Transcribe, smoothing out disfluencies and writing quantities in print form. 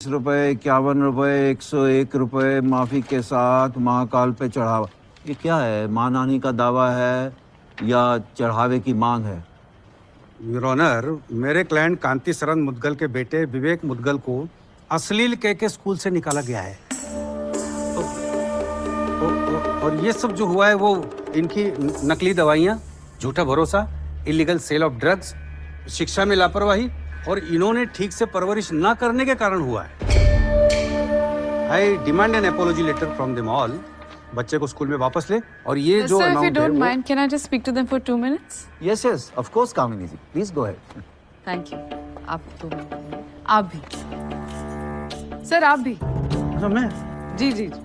रुपए, 51 रुपए, 101 रुपए माफी के साथ महाकाल पे चढ़ावा। ये क्या है? मानहानि का दावा है या चढ़ावे की मांग है? योर ऑनर, मेरे क्लाइंट कांति सरन मुदगल के बेटे विवेक मुदगल को अश्लील कह के स्कूल से निकाला गया है। और ये सब जो हुआ है वो इनकी नकली दवाइयाँ, झूठा भरोसा, इलीगल सेल ऑफ ड्रग्स, शिक्षा में लापरवाही और इन्होंने ठीक से परवरिश ना करने के कारण हुआ है। I demand an apology letter from them all. बच्चे को स्कूल में वापस ले और ये जो Sir, if you अमाउंट है don't वो... mind, can I just speak to them for 2 minutes? Yes, yes, of course, Kamini ji. Please go ahead. Thank you. आप 2 मिनट। आप भी। सर आप भी। अच्छा, मैं जी जी जी।